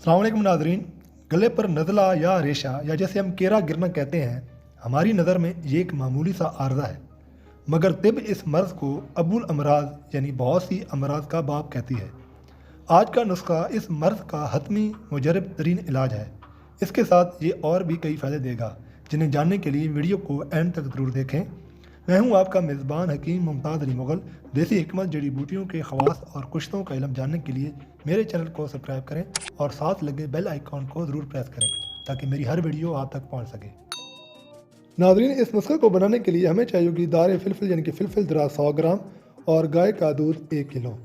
अस्सलाम वालेकुम नाज़रीन। गले पर नज़ला या रेशा या जैसे हम केरा गिरना कहते हैं, हमारी नज़र में ये एक मामूली सा आर्ज़ा है, मगर तिब इस मर्ज़ को अबुल अमराज यानी बहुत सी अमराज का बाप कहती है। आज का नुस्खा इस मर्ज़ का हतमी मुजरब तरीन इलाज है। इसके साथ ये और भी कई फ़ायदे देगा, जिन्हें जानने के लिए वीडियो को एंड तक ज़रूर देखें। मैं हूँ आपका मेज़बान हकीम मुमताज़ अली मुग़ल। देसी हिकमत जड़ी बूटियों के ख़वास और कुश्तों का इल्म जानने के लिए मेरे चैनल को सब्सक्राइब करें और साथ लगे बेल आइकॉन को ज़रूर प्रेस करें ताकि मेरी हर वीडियो आप तक पहुँच सके। नाज़रीन, इस नुस्खे को बनाने के लिए हमें चाहिए होगी दार फिलफिल यानी कि फिलफिल दराज 100 ग्राम और गाय का दूध 1 किलो।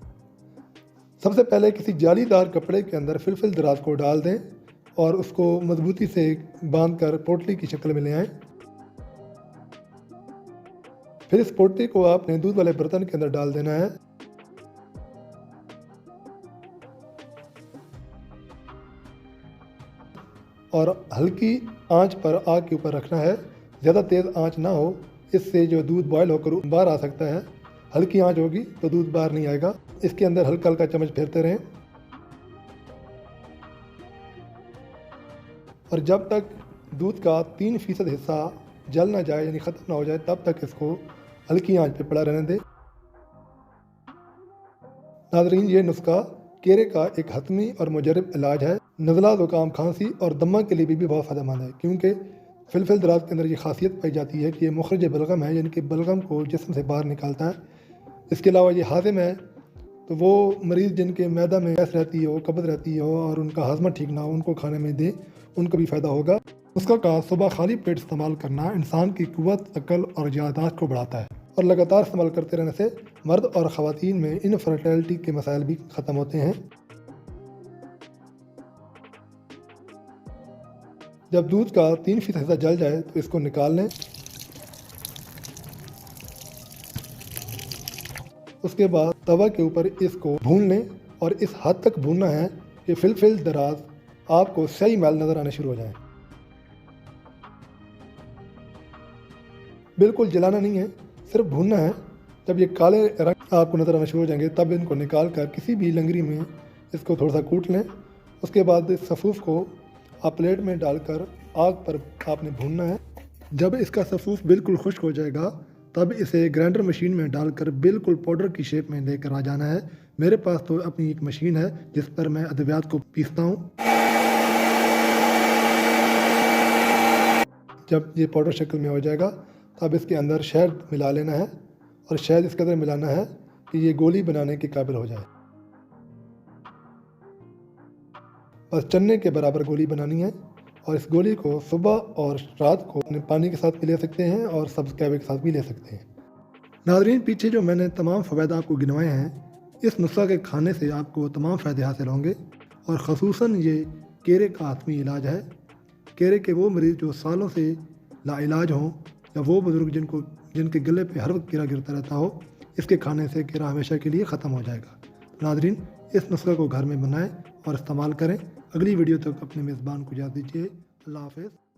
सबसे पहले किसी जालीदार कपड़े के अंदर फिलफिल दराज को डाल दें और उसको मजबूती से बांध कर पोटली की शक्ल में ले आएँ। फिर इस पोटली को आपने दूध वाले बर्तन के अंदर डाल देना है और हल्की आंच पर आग के ऊपर रखना है। ज़्यादा तेज़ आंच ना हो, इससे जो दूध बॉयल होकर बाहर आ सकता है। हल्की आंच होगी तो दूध बाहर नहीं आएगा। इसके अंदर हल्का हल्का चम्मच फेरते रहें और जब तक दूध का 3% हिस्सा जल ना जाए यानी ख़त्म ना हो जाए तब तक इसको हल्की आंच पे पड़ा रहने दें। नाज़रीन, ये नुस्खा केरे का एक हतमी और मुजरब इलाज है। नज़ला, ज़ुकाम, खांसी और दमा के लिए भी बहुत फ़ायदेमंद है, क्योंकि फिलफिल दराज के अंदर ये खासियत पाई जाती है कि ये मुखरज बलगम है, यानी कि बलगम को जिस्म से बाहर निकालता है। इसके अलावा ये हाज़िम है, तो वो मरीज़ जिनके मैदा में गैस रहती हो, कब्ज़ रहती हो और उनका हाजमा ठीक ना हो, उनको खाने में दें, उनको भी फ़ायदा होगा। नुस्खा का सुबह खाली पेट इस्तेमाल करना इंसान की कुव्वत, अक्ल और याददाश्त को बढ़ाता है और लगातार इस्तेमाल करते रहने से मर्द और ख़वातीन में इनफर्टिलिटी के मसाइल भी ख़त्म होते हैं। जब दूध का 3% हिस्सा जल जाए तो इसको निकाल लें। उसके बाद तवा के ऊपर इसको भून लें और इस हद तक भूनना है कि फिलफिल दराज आपको सही मैल नज़र आने शुरू हो जाए। बिल्कुल जलाना नहीं है, सिर्फ भूनना है। जब ये काले रंग आपको नज़र आना शुरू हो जाएंगे तब इनको निकाल कर किसी भी लंगरी में इसको थोड़ा सा कूट लें। उसके बाद इस सफ़ूफ़ को आप प्लेट में डालकर आग पर आपने भूनना है। जब इसका सफ़ूफ़ बिल्कुल खुश्क हो जाएगा तब इसे ग्राइंडर मशीन में डालकर बिल्कुल पाउडर की शेप में लेकर आ जाना है। मेरे पास तो अपनी एक मशीन है जिस पर मैं अद्वियात को पीसता हूँ। जब ये पाउडर शक्ल में हो जाएगा तब इसके अंदर शहद मिला लेना है और शहद इस कदर मिलाना है कि ये गोली बनाने के काबिल हो जाए। बस चन्ने के बराबर गोली बनानी है और इस गोली को सुबह और रात को पानी के साथ भी ले सकते हैं और सब्ज़ कहवे के साथ भी ले सकते हैं। नाज़रीन, पीछे जो मैंने तमाम फ़वाइद आपको गिनवाए हैं, इस नुस्खा के खाने से आपको तमाम फ़ायदे हासिल होंगे और ख़ुसूसन ये केरे का आत्मी इलाज है। केरे के वो मरीज़ जो सालों से लाइलाज हों या वो बुज़ुर्ग जिनके गले पे हर वक्त कीड़ा गिरता रहता हो, इसके खाने से कीड़ा हमेशा के लिए ख़त्म हो जाएगा। नाज़रीन, इस नुस्खे को घर में बनाएं और इस्तेमाल करें। अगली वीडियो तक अपने मेज़बान को इजाज़त दीजिए। अल्लाह हाफ़िज़।